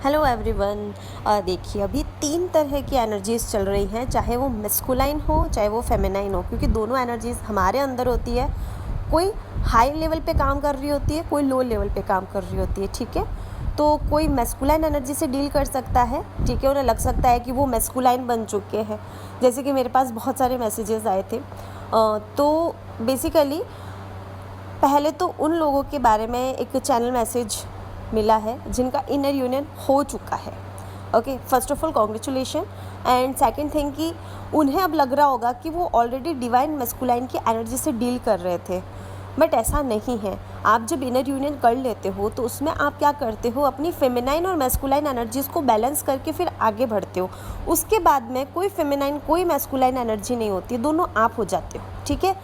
Hello everyone. देखिए, अभी 3 तरह की एनर्जीज़ चल रही हैं, चाहे वो मैस्कुलाइन हो चाहे वो फेमिनाइन हो, क्योंकि दोनों एनर्जीज़ हमारे अंदर होती है। कोई हाई लेवल पे काम कर रही होती है, कोई लो लेवल पे काम कर रही होती है। ठीक है, तो कोई मैस्कुलाइन एनर्जी से डील कर सकता है। ठीक है, उन्हें लग सकता है कि वो मैस्कुलाइन बन चुके हैं। जैसे कि मेरे पास बहुत सारे मैसेजेस आए थे। तो बेसिकली पहले तो उन लोगों के बारे में एक चैनल मैसेज मिला है जिनका इनर यूनियन हो चुका है। Okay, first of all congratulation. And second thing कि उन्हें अब लग रहा होगा कि वो ऑलरेडी डिवाइन मैस्कुलाइन की एनर्जी से डील कर रहे थे, बट ऐसा नहीं है। आप जब इनर यूनियन कर लेते हो तो उसमें आप क्या करते हो, अपनी फेमिनाइन और मैस्कुलाइन एनर्जीज़ को बैलेंस करके फिर आगे बढ़ते हो। उसके बाद में कोई फेमिनाइन कोई मैस्कुलाइन एनर्जी नहीं होती, दोनों आप हो जाते हो। ठीक है,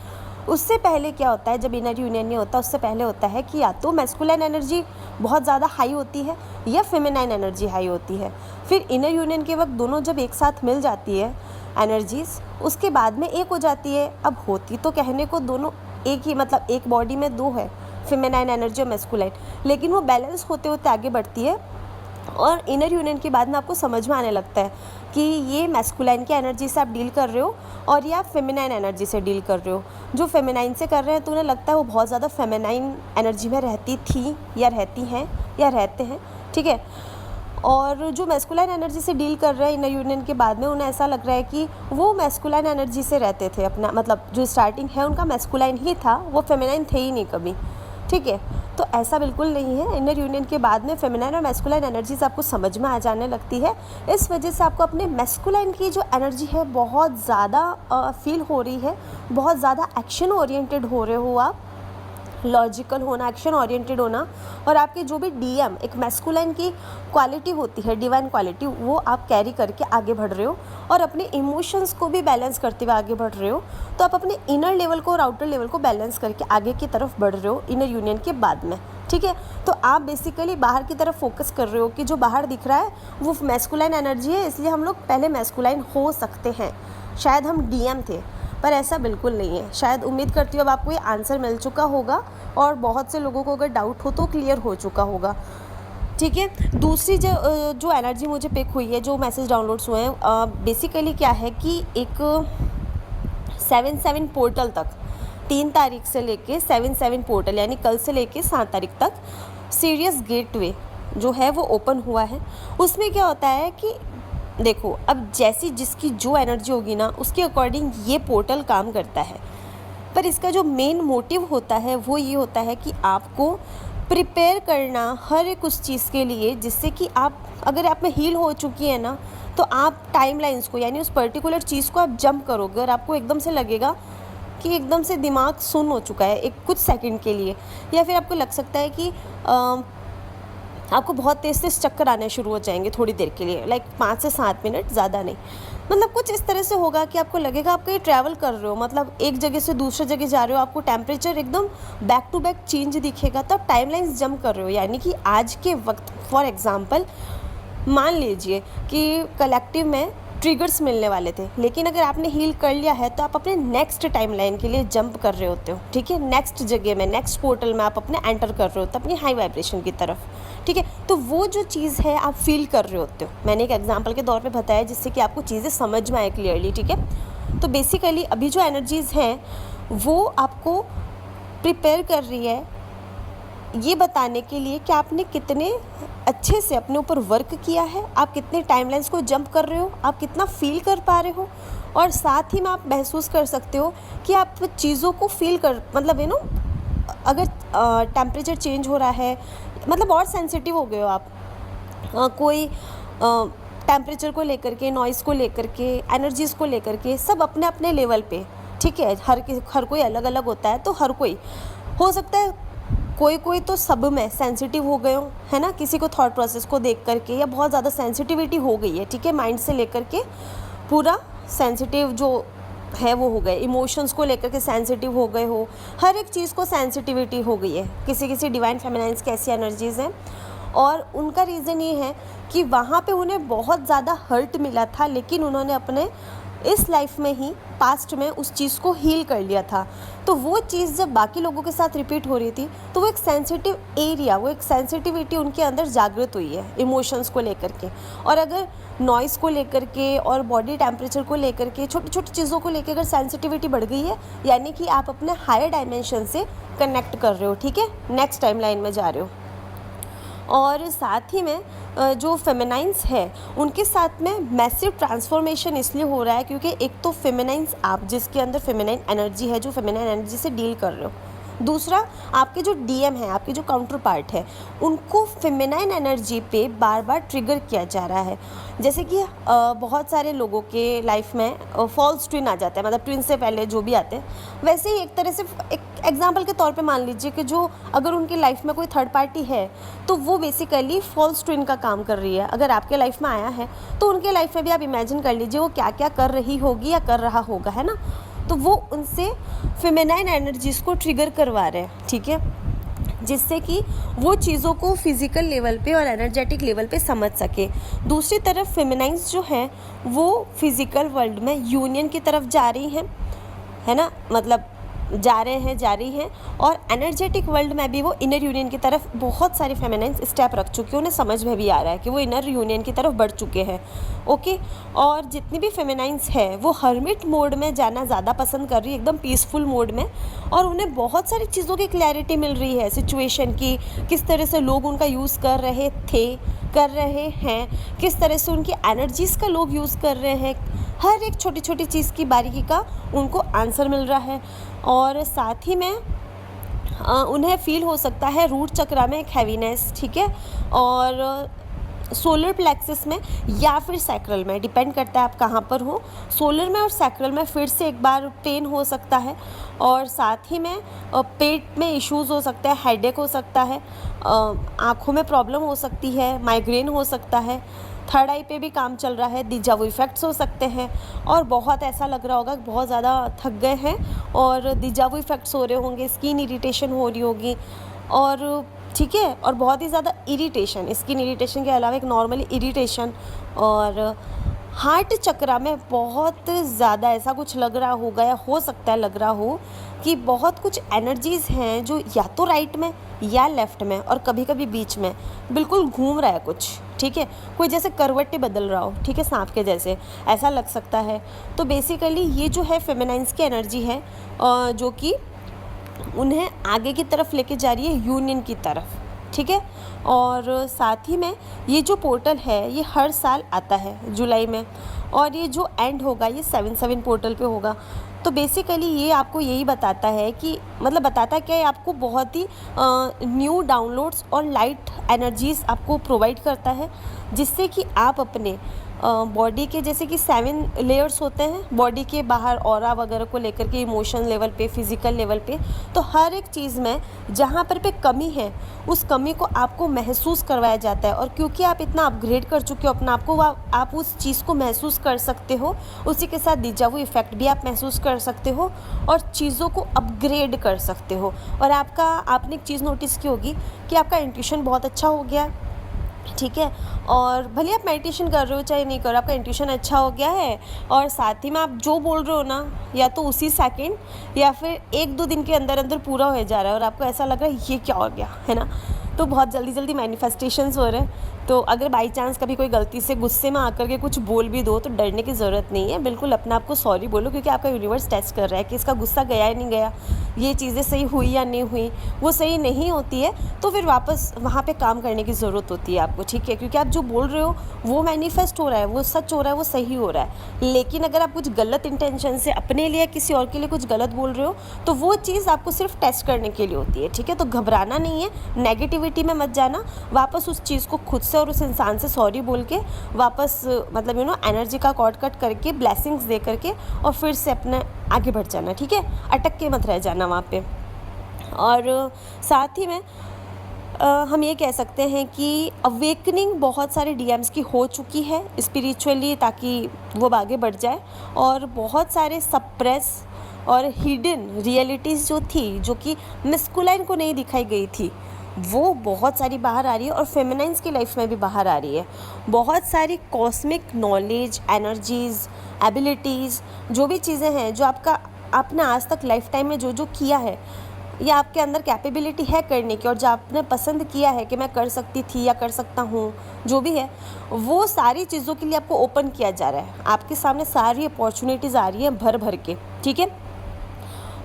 उससे पहले क्या होता है, जब इनर यूनियन नहीं होता उससे पहले होता है कि या तो मैस्कुलाइन एनर्जी बहुत ज़्यादा हाई होती है या फेमिनाइन एनर्जी हाई होती है। फिर इनर यूनियन के वक्त दोनों जब एक साथ मिल जाती है एनर्जीज़, उसके बाद में एक हो जाती है। अब होती तो कहने को दोनों एक ही, मतलब एक बॉडी में दो है, फेमिनाइन एनर्जी और मैस्कुलाइन, लेकिन वो बैलेंस होते होते आगे बढ़ती है। और इनर यूनियन के बाद में आपको समझ में आने लगता है कि ये मैस्कुलाइन की एनर्जी से आप डील कर रहे हो और ये आप फेमिनाइन एनर्जी से डील कर रहे हो। जो फेमिनाइन से कर रहे हैं तो उन्हें लगता है वो बहुत ज़्यादा फेमिनाइन एनर्जी में रहती थी या रहती हैं या रहते हैं। ठीक है, और जो मैस्कुलाइन एनर्जी से डील कर रहे हैं इनर यूनियन के बाद में, उन्हें ऐसा लग रहा है कि वो मैस्कुलाइन एनर्जी से रहते थे अपना, मतलब जो स्टार्टिंग है उनका मैस्कुलाइन ही था, वो फेमिनाइन थे ही नहीं कभी। ठीक है, तो ऐसा बिल्कुल नहीं है। इनर यूनियन के बाद में फेमिनाइन और मैस्कुलाइन एनर्जीज आपको समझ में आ जाने लगती है। इस वजह से आपको अपने मैस्कुलाइन की जो एनर्जी है बहुत ज़्यादा फील हो रही है, बहुत ज़्यादा एक्शन ओरिएंटेड हो रहे हो आप, लॉजिकल होना, एक्शन ओरिएंटेड होना। और आपके जो भी डीएम एक मैस्कुलाइन की क्वालिटी होती है, डिवाइन क्वालिटी, वो आप कैरी करके आगे बढ़ रहे हो और अपने इमोशंस को भी बैलेंस करते हुए आगे बढ़ रहे हो। तो आप अपने इनर लेवल को और आउटर लेवल को बैलेंस करके आगे की तरफ बढ़ रहे हो इनर यूनियन के बाद में। ठीक है, तो आप बेसिकली बाहर की तरफ फोकस कर रहे हो कि जो बाहर दिख रहा है वो मैस्कुलाइन एनर्जी है, इसलिए हम लोग पहले मैस्कुलाइन हो सकते हैं, शायद हम डीएम थे, पर ऐसा बिल्कुल नहीं है। शायद उम्मीद करती हूँ अब आपको ये आंसर मिल चुका होगा और बहुत से लोगों को अगर डाउट हो तो क्लियर हो चुका होगा। ठीक है, दूसरी जो एनर्जी मुझे पिक हुई है, जो मैसेज डाउनलोड्स हुए हैं, बेसिकली क्या है कि एक 7/7 पोर्टल तक, 3 तारीख से लेके 7/7 पोर्टल यानी कल से लेके 7 तारीख तक सीरियस गेटवे जो है वो ओपन हुआ है। उसमें क्या होता है कि देखो, अब जैसी जिसकी जो एनर्जी होगी ना, उसके अकॉर्डिंग ये पोर्टल काम करता है। पर इसका जो मेन मोटिव होता है वो ये होता है कि आपको प्रिपेयर करना हर एक उस चीज़ के लिए, जिससे कि आप, अगर आप में हील हो चुकी है ना, तो आप टाइमलाइंस को यानी उस पर्टिकुलर चीज़ को आप जंप करोगे और आपको एकदम से लगेगा कि एकदम से दिमाग सुन हो चुका है एक कुछ सेकंड के लिए, या फिर आपको लग सकता है कि आपको बहुत तेज़ तेज़ चक्कर आने शुरू हो जाएंगे थोड़ी देर के लिए, लाइक 5 से 7 मिनट, ज़्यादा नहीं। मतलब कुछ इस तरह से होगा कि आपको लगेगा आप कहीं ट्रैवल कर रहे हो, मतलब एक जगह से दूसरी जगह जा रहे हो, आपको टेम्परेचर एकदम बैक टू बैक चेंज दिखेगा, तो आप टाइमलाइंस जंप कर रहे हो। यानी कि आज के वक्त फॉर एग्ज़ाम्पल मान लीजिए कि कलेक्टिव में ट्रिगर्स मिलने वाले थे, लेकिन अगर आपने हील कर लिया है तो आप अपने नेक्स्ट टाइमलाइन के लिए जंप कर रहे होते हो। ठीक है, नेक्स्ट जगह में, नेक्स्ट पोर्टल में आप अपने एंटर कर रहे होते हो अपनी हाई वाइब्रेशन की तरफ। ठीक है, तो वो जो चीज़ है आप फील कर रहे होते हो। मैंने एक एग्जांपल के तौर पे बताया जिससे कि आपको चीज़ें समझ में आए क्लियरली। ठीक है, तो बेसिकली अभी जो एनर्जीज़ हैं वो आपको प्रिपेयर कर रही है ये बताने के लिए कि आपने कितने अच्छे से अपने ऊपर वर्क किया है, आप कितने टाइमलाइंस को जंप कर रहे हो, आप कितना फील कर पा रहे हो, और साथ ही में आप महसूस कर सकते हो कि आप चीज़ों को फील कर, मतलब अगर टेम्परेचर चेंज हो रहा है, मतलब और सेंसिटिव हो गए हो आप, कोई टेम्परेचर को लेकर के, नॉइज़ को लेकर के, एनर्जीज़ को लेकर के, सब अपने अपने लेवल पे। ठीक है, हर कोई अलग अलग होता है, तो हर कोई हो सकता है, कोई तो सब में सेंसिटिव हो गए हो, है ना, किसी को थॉट प्रोसेस को देख करके या बहुत ज़्यादा सेंसिटिविटी हो गई है। ठीक है, माइंड से लेकर के पूरा सेंसिटिव जो है वो हो गए, इमोशंस को लेकर के सेंसिटिव हो गए हो, हर एक चीज़ को सेंसिटिविटी हो गई है। किसी डिवाइन फेमिनाइन्स की ऐसी एनर्जीज़ हैं, और उनका रीज़न ये है कि वहाँ पे उन्हें बहुत ज़्यादा हर्ट मिला था, लेकिन उन्होंने अपने इस लाइफ में ही पास्ट में उस चीज़ को हील कर लिया था। तो वो चीज़ जब बाकी लोगों के साथ रिपीट हो रही थी तो वो एक सेंसिटिव एरिया, वो एक सेंसिटिविटी उनके अंदर जागृत हुई है इमोशंस को लेकर के। और अगर नॉइज़ को लेकर के और बॉडी टेम्परेचर को लेकर के, छोटी छोटी चीज़ों को लेकर अगर सेंसिटिविटी बढ़ गई है, यानी कि आप अपने हायर डायमेंशन से कनेक्ट कर रहे हो, ठीक है, नेक्स्ट टाइम लाइन में जा रहे हो। और साथ ही में जो फेमिनाइंस है उनके साथ में मैसिव ट्रांसफॉर्मेशन इसलिए हो रहा है क्योंकि एक तो फेमिनाइंस आप जिसके अंदर फेमिनाइन एनर्जी है, जो फेमिनाइन एनर्जी से डील कर रहे हो, दूसरा आपके जो डीएम है, आपके जो काउंटर पार्ट है, उनको फेमिनाइन एनर्जी पे बार बार ट्रिगर किया जा रहा है। जैसे कि बहुत सारे लोगों के लाइफ में फॉल्स ट्विन आ जाते हैं, मतलब ट्विन से पहले जो भी आते हैं, वैसे ही एक तरह से एक एग्जाम्पल के तौर पे मान लीजिए कि जो अगर उनकी लाइफ में कोई थर्ड पार्टी है तो वो बेसिकली फॉल्स ट्विन का काम कर रही है। अगर आपके लाइफ में आया है तो उनके लाइफ में भी आप इमेजिन कर लीजिए वो क्या क्या कर रही होगी या कर रहा होगा, है ना। तो वो उनसे फेमिनाइन एनर्जीज़ को ट्रिगर करवा रहे हैं, ठीक है, जिससे कि वो चीज़ों को फिज़िकल लेवल पे और एनर्जेटिक लेवल पे समझ सके। दूसरी तरफ फेमिनाइंस जो हैं वो फिज़िकल वर्ल्ड में यूनियन की तरफ जा रही हैं, है ना, मतलब जा रही हैं और एनर्जेटिक वर्ल्ड में भी वो इनर यूनियन की तरफ बहुत सारे फेमिनाइंस स्टेप रख चुके हैं। उन्हें समझ में भी आ रहा है कि वो इनर यूनियन की तरफ बढ़ चुके हैं, ओके। और जितनी भी फेमिनाइंस है वो हर्मिट मोड में जाना ज़्यादा पसंद कर रही है, एकदम पीसफुल मोड में, और उन्हें बहुत सारी चीज़ों की क्लैरिटी मिल रही है, सिचुएशन की, किस तरह से लोग उनका यूज़ कर रहे हैं, किस तरह से उनकी एनर्जीज़ का लोग यूज़ कर रहे हैं, हर एक छोटी छोटी चीज़ की बारीकी का उनको आंसर मिल रहा है। और साथ ही में उन्हें फील हो सकता है रूट चक्रा में एक हैवीनेस, ठीक है, और सोलर प्लेक्सस में या फिर सैक्रल में, डिपेंड करता है आप कहाँ पर हो। सोलर में और सैक्रल में फिर से एक बार पेन हो सकता है, और साथ ही में पेट में इश्यूज़ हो सकता है, हेडेक हो सकता है, आँखों में प्रॉब्लम हो सकती है, माइग्रेन हो सकता है, थर्ड आई पे भी काम चल रहा है, डिजावू इफ़ेक्ट्स हो सकते हैं, और बहुत ऐसा लग रहा होगा कि बहुत ज़्यादा थक गए हैं और डिजावू इफ़ेक्ट्स हो रहे होंगे, स्किन इरिटेशन हो रही होगी, और ठीक है, और बहुत ही ज़्यादा इरिटेशन, स्किन इरिटेशन के अलावा एक नॉर्मली इरिटेशन, और हार्ट चक्रा में बहुत ज़्यादा ऐसा कुछ लग रहा होगा या हो सकता है लग रहा हो कि बहुत कुछ एनर्जीज़ हैं जो या तो राइट में या लेफ़्ट में और कभी कभी बीच में बिल्कुल घूम रहा है कुछ, ठीक है, कोई जैसे करवट्टे बदल रहा हो, ठीक है, सांप के जैसे ऐसा लग सकता है। तो बेसिकली ये जो है फेमिनाइंस की एनर्जी है जो कि उन्हें आगे की तरफ लेके जा रही है, यूनियन की तरफ, ठीक है। और साथ ही में ये जो पोर्टल है ये हर साल आता है जुलाई में, और ये जो एंड होगा ये 7/7 पोर्टल पे होगा। तो बेसिकली ये आपको यही बताता है कि, मतलब बताता क्या है, आपको बहुत ही न्यू डाउनलोड्स और लाइट एनर्जीज़ आपको प्रोवाइड करता है, जिससे कि आप अपने बॉडी के, जैसे कि 7 लेयर्स होते हैं बॉडी के बाहर, ऑरा वगैरह को लेकर के, इमोशन लेवल पे, फिज़िकल लेवल पे, तो हर एक चीज़ में जहाँ पर पे कमी है उस कमी को आपको महसूस करवाया जाता है। और क्योंकि आप इतना अपग्रेड कर चुके हो अपना आपको, आप उस चीज़ को महसूस कर सकते हो, उसी के साथ डिजावू इफ़ेक्ट भी आप महसूस कर सकते हो और चीज़ों को अपग्रेड कर सकते हो। और आपने एक चीज़ नोटिस की होगी कि आपका इंट्यूशन बहुत अच्छा हो गया, ठीक है, और भले आप मेडिटेशन कर रहे हो चाहे नहीं कर रहे हो, आपका इंट्यूशन अच्छा हो गया है, और साथ ही में आप जो बोल रहे हो ना, या तो उसी सेकंड या फिर 1-2 दिन के अंदर अंदर पूरा हो जा रहा है, और आपको ऐसा लग रहा है ये क्या हो गया, है ना। तो बहुत जल्दी जल्दी मैनिफेस्टेशंस हो रहे हैं। तो अगर बाई चांस कभी कोई गलती से गुस्से में आकर के कुछ बोल भी दो तो डरने की ज़रूरत नहीं है, बिल्कुल अपने आप को सॉरी बोलो, क्योंकि आपका यूनिवर्स टेस्ट कर रहा है कि इसका गुस्सा गया या नहीं गया, ये चीज़ें सही हुई या नहीं हुई। वो सही नहीं होती है तो फिर वापस वहाँ पे काम करने की ज़रूरत होती है आपको, ठीक है, क्योंकि आप जो बोल रहे हो वो मैनिफेस्ट हो रहा है, वो सच हो रहा है, वो सही हो रहा है। लेकिन अगर आप कुछ गलत इंटेंशन से अपने लिए किसी और के लिए कुछ गलत बोल रहे हो तो वो चीज़ आपको सिर्फ टेस्ट करने के लिए होती है, ठीक है। तो घबराना नहीं है, नेगेटिविटी में मत जाना, वापस उस चीज़ को खुद से और उस इंसान से सॉरी बोल के वापस, मतलब एनर्जी का कॉर्ड कट करके, ब्लेसिंग्स दे करके, और फिर से अपने आगे बढ़ जाना, ठीक है, अटक के मत रह जाना वहाँ पे। और साथ ही में हम ये कह सकते हैं कि अवेकनिंग बहुत सारे डीएम्स की हो चुकी है स्पिरिचुअली, ताकि वो आगे बढ़ जाए, और बहुत सारे सप्रेस और हिडन रियलिटीज़ जो थी, जो कि मस्कुलाइन को नहीं दिखाई गई थी, वो बहुत सारी बाहर आ रही है और फेमिनाइन्स की लाइफ में भी बाहर आ रही है। बहुत सारी कॉस्मिक नॉलेज, एनर्जीज़, एबिलिटीज़, जो भी चीज़ें हैं जो आपने आज तक लाइफ टाइम में जो किया है या आपके अंदर कैपेबिलिटी है करने की, और जो आपने पसंद किया है कि मैं कर सकती थी या कर सकता हूँ, जो भी है, वो सारी चीज़ों के लिए आपको ओपन किया जा रहा है। आपके सामने सारी अपॉर्चुनिटीज़ आ रही हैं भर भर के, ठीक है।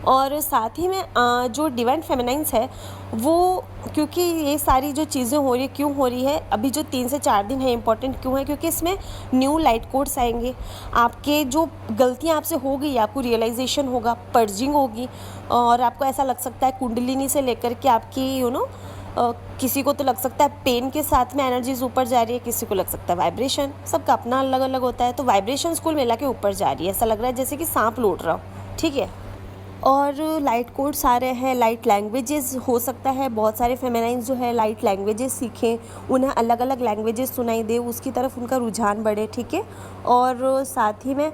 और साथ ही में जो डिवाइन फेमिनाइन्स है वो, क्योंकि ये सारी जो चीज़ें हो रही है, क्यों हो रही है, अभी जो 3 से 4 दिन है इम्पॉर्टेंट क्यों है, क्योंकि इसमें न्यू लाइट कोड्स आएंगे। आपके जो गलतियाँ आपसे हो गई, आपको रियलाइजेशन होगा, पर्जिंग होगी, और आपको ऐसा लग सकता है कुंडलिनी से लेकर के आपकी किसी को तो लग सकता है पेन के साथ में एनर्जीज ऊपर जा रही है, किसी को लग सकता है वाइब्रेशन, सबका अपना अलग अलग होता है। तो वाइब्रेशन कुल मिला के ऊपर जा रही है, ऐसा लग रहा है जैसे कि सांप लौट रहा हो, ठीक है। और लाइट कोड्स आ रहे हैं, लाइट लैंग्वेजेस, हो सकता है बहुत सारे फेमिनाइन्स जो है लाइट लैंग्वेजेस सीखें, उन्हें अलग अलग लैंग्वेजेस सुनाई दे, उसकी तरफ उनका रुझान बढ़े, ठीक है। और साथ ही में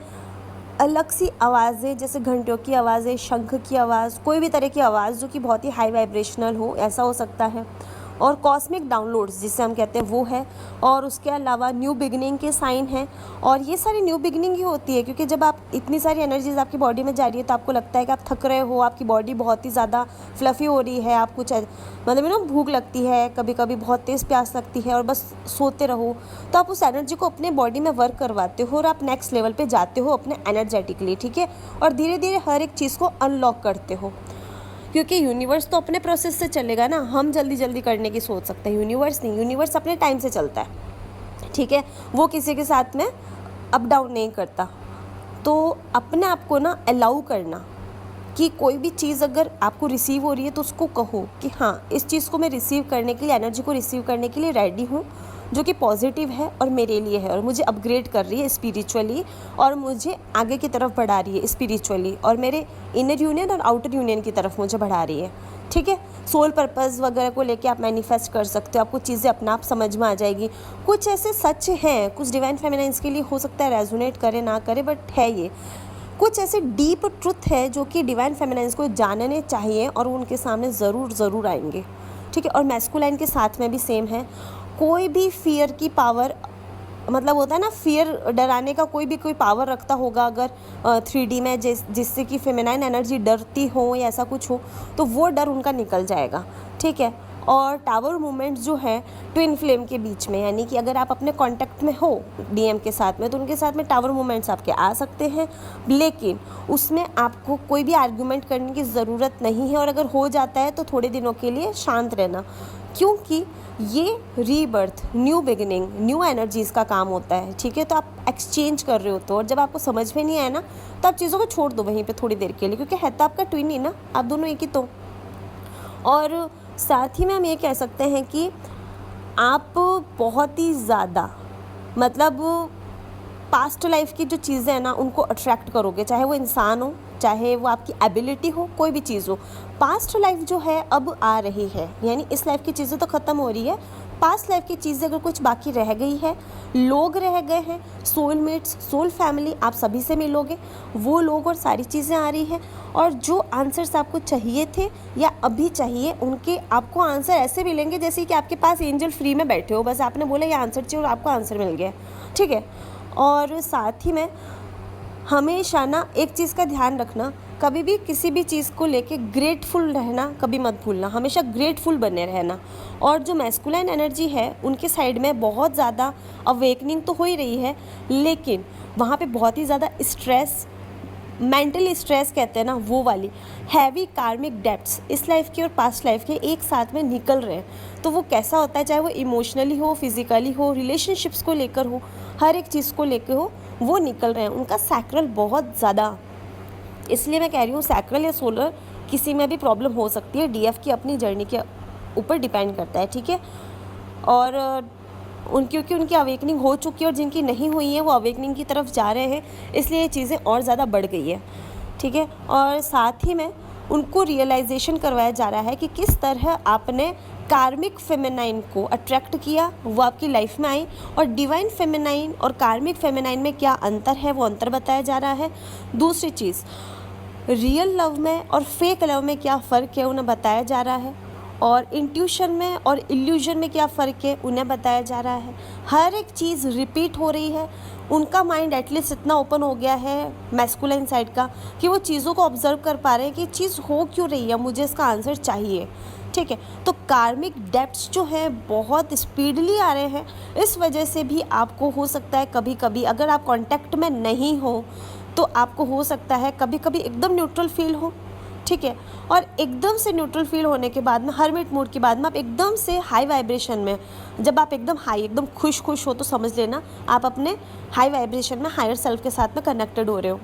अलग सी आवाज़ें, जैसे घंटियों की आवाज़ें, शंख की आवाज़, कोई भी तरह की आवाज़ जो कि बहुत ही हाई वाइब्रेशनल हो, ऐसा हो सकता है। और कॉस्मिक डाउनलोड्स जिसे हम कहते हैं वो है। और उसके अलावा न्यू बिगनिंग के साइन हैं, और ये सारी न्यू बिगनिंग ही होती है, क्योंकि जब आप इतनी सारी एनर्जीज आपकी बॉडी में जा रही है तो आपको लगता है कि आप थक रहे हो, आपकी बॉडी बहुत ही ज़्यादा फ्लफ़ी हो रही है, आप कुछ मतलब भूख लगती है, कभी कभी बहुत तेज़ प्यास लगती है और बस सोते रहो, तो आप उस एनर्जी को अपने बॉडी में वर्क करवाते हो और आप नेक्स्ट लेवल पे जाते हो अपने एनर्जेटिकली, ठीक है। और धीरे धीरे हर एक चीज़ को अनलॉक करते हो, क्योंकि यूनिवर्स तो अपने प्रोसेस से चलेगा ना, हम जल्दी जल्दी करने की सोच सकते हैं, यूनिवर्स नहीं, यूनिवर्स अपने टाइम से चलता है, ठीक है। वो किसी के साथ में अप डाउन नहीं करता। तो अपने आप को ना अलाउ करना कि कोई भी चीज़ अगर आपको रिसीव हो रही है तो उसको कहो कि हाँ, इस चीज़ को मैं रिसीव करने के लिए, एनर्जी को रिसीव करने के लिए रेडी हूँ, जो कि पॉजिटिव है और मेरे लिए है और मुझे अपग्रेड कर रही है स्पिरिचुअली, और मुझे आगे की तरफ बढ़ा रही है स्पिरिचुअली, और मेरे इनर यूनियन और आउटर यूनियन की तरफ मुझे बढ़ा रही है, ठीक है। सोल पर्पस वगैरह को लेके आप मैनिफेस्ट कर सकते हो, आपको चीज़ें अपना आप समझ में आ जाएगी। कुछ ऐसे सच हैं, कुछ डिवाइन फेमिनाइन्स के लिए हो सकता है रेजोनेट करे ना करे, बट है ये कुछ ऐसे डीप ट्रुथ है जो कि डिवाइन फेमिनाइन्स को जानने चाहिए और उनके सामने ज़रूर आएंगे, ठीक है। और मैस्कुलाइन के साथ में भी सेम है। कोई भी फियर की पावर, मतलब होता है ना, फियर, डराने का कोई पावर रखता होगा अगर 3D में, जिससे कि फेमिनाइन एनर्जी डरती हो या ऐसा कुछ हो, तो वो डर उनका निकल जाएगा, ठीक है। और टावर मूवमेंट्स जो है ट्विन फ्लेम के बीच में, यानी कि अगर आप अपने कांटेक्ट में हो DM के साथ में, तो उनके साथ में टावर मूवमेंट्स आपके आ सकते हैं, लेकिन उसमें आपको कोई भी आर्ग्यूमेंट करने की ज़रूरत नहीं है, और अगर हो जाता है तो थोड़े दिनों के लिए शांत रहना, क्योंकि ये rebirth, new beginning, new energies का काम होता है, ठीक है। तो आप एक्सचेंज कर रहे हो, तो और जब आपको समझ में नहीं आया ना, तो आप चीज़ों को छोड़ दो वहीं पे थोड़ी देर के लिए, क्योंकि है तो आपका ट्विन ही ना, आप दोनों एक ही तो। और साथ ही में हम ये कह सकते हैं कि आप बहुत ही ज़्यादा, मतलब पास्ट लाइफ की जो चीज़ें हैं ना, उनको अट्रैक्ट करोगे, चाहे वो इंसान हो, चाहे वो आपकी एबिलिटी हो, कोई भी चीज़ हो। पास्ट लाइफ जो है अब आ रही है, यानी इस लाइफ की चीज़ें तो ख़त्म हो रही है, पास्ट लाइफ की चीज़ें अगर कुछ बाकी रह गई है, लोग रह गए हैं, सोलमेट्स, सोल फैमिली, आप सभी से मिलोगे, वो लोग और सारी चीज़ें आ रही हैं। और जो आंसर्स आपको चाहिए थे या अभी चाहिए, उनके आपको आंसर ऐसे मिलेंगे जैसे कि आपके पास एंजल फ्री में बैठे हो, बस आपने बोला ये आंसर चाहिए और आपको आंसर मिल गया, ठीक है। और साथ ही में हमेशा ना एक चीज़ का ध्यान रखना, कभी भी किसी भी चीज़ को लेके ग्रेटफुल रहना कभी मत भूलना, हमेशा ग्रेटफुल बने रहना। और जो मैस्कुलाइन एनर्जी है उनके साइड में बहुत ज़्यादा अवेकनिंग तो हो ही रही है, लेकिन वहाँ पे बहुत ही ज़्यादा स्ट्रेस, मेंटल स्ट्रेस कहते हैं ना, वो वाली हैवी कार्मिक डेप्ट्स इस लाइफ की और पास्ट लाइफ के एक साथ में निकल रहे हैं। तो वो कैसा होता है, चाहे वो इमोशनली हो, फिजिकली हो, रिलेशनशिप्स को लेकर हो, हर एक चीज़ को लेकर हो, वो निकल रहे हैं। उनका सैक्रल बहुत ज़्यादा, इसलिए मैं कह रही हूँ सैक्रल या सोलर किसी में भी प्रॉब्लम हो सकती है, DF की अपनी जर्नी के ऊपर डिपेंड करता है, ठीक है। और क्योंकि उनकी अवेकनिंग हो चुकी है और जिनकी नहीं हुई है वो अवेकनिंग की तरफ जा रहे हैं, इसलिए ये चीज़ें और ज़्यादा बढ़ गई है, ठीक है। और साथ ही में उनको रियलाइजेशन करवाया जा रहा है कि किस तरह आपने कार्मिक फेमिनाइन को अट्रैक्ट किया, वो आपकी लाइफ में आई, और डिवाइन फेमिनाइन और कार्मिक फेमिनाइन में क्या अंतर है, वो अंतर बताया जा रहा है। दूसरी चीज़, रियल लव में और फेक लव में क्या फ़र्क है, उन्हें बताया जा रहा है। और इंट्यूशन में और इल्यूजन में क्या फ़र्क है उन्हें बताया जा रहा है। हर एक चीज़ रिपीट हो रही है। उनका माइंड एटलीस्ट इतना ओपन हो गया है मैस्कुलाइन साइड का कि वो चीज़ों को ऑब्जर्व कर पा रहे हैं कि चीज़ हो क्यों रही है, मुझे इसका आंसर चाहिए। ठीक है, तो कार्मिक डेप्थ्स जो हैं बहुत स्पीडली आ रहे हैं। इस वजह से भी आपको हो सकता है कभी कभी, अगर आप कांटेक्ट में नहीं हो तो आपको हो सकता है कभी कभी एकदम न्यूट्रल फील हो। ठीक है, और एकदम से न्यूट्रल फील होने के बाद में, हर्मिट मोड के बाद में आप एकदम से हाई वाइब्रेशन में, जब आप एकदम हाई एकदम खुश हो तो समझ लेना आप अपने हाई वाइब्रेशन में हायर सेल्फ के साथ में कनेक्टेड हो रहे हो।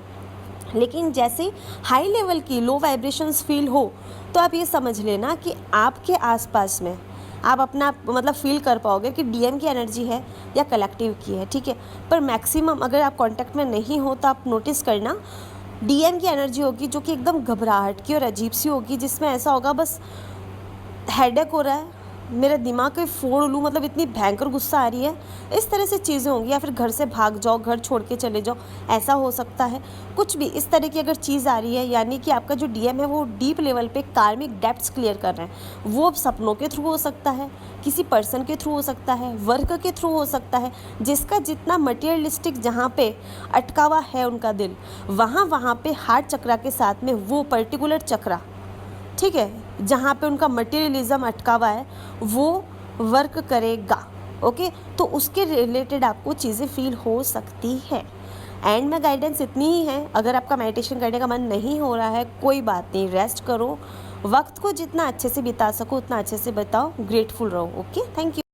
लेकिन जैसे हाई लेवल की लो वाइब्रेशंस फील हो तो आप ये समझ लेना कि आपके आसपास में आप अपना मतलब फील कर पाओगे कि डीएम की एनर्जी है या कलेक्टिव की है। ठीक है, पर मैक्सिमम अगर आप कांटेक्ट में नहीं हो तो आप नोटिस करना डीएम की एनर्जी होगी जो कि एकदम घबराहट की और अजीब सी होगी, जिसमें ऐसा होगा बस हेडेक हो रहा है, मेरा दिमाग कोई फोड़ लूँ, मतलब इतनी भयंकर गुस्सा आ रही है, इस तरह से चीज़ें होंगी। या फिर घर से भाग जाओ, घर छोड़ के चले जाओ, ऐसा हो सकता है। कुछ भी इस तरह की अगर चीज़ आ रही है, यानी कि आपका जो डीएम है वो डीप लेवल पे कार्मिक डेप्थ्स क्लियर कर रहे हैं। वो सपनों के थ्रू हो सकता है, किसी पर्सन के थ्रू हो सकता है, वर्क के थ्रू हो सकता है, जिसका जितना मटेरियलिस्टिक जहाँ पे अटका हुआ है उनका दिल, वहाँ पे हार्ट चक्रा के साथ में वो पर्टिकुलर चक्रा, ठीक है, जहाँ पे उनका मटेरियलिज्म अटका हुआ है वो वर्क करेगा। ओके, तो उसके रिलेटेड आपको चीज़ें फील हो सकती है। एंड में गाइडेंस इतनी ही है, अगर आपका मेडिटेशन करने का मन नहीं हो रहा है कोई बात नहीं, रेस्ट करो, वक्त को जितना अच्छे से बिता सको उतना अच्छे से बिताओ, ग्रेटफुल रहो। Okay, thank you.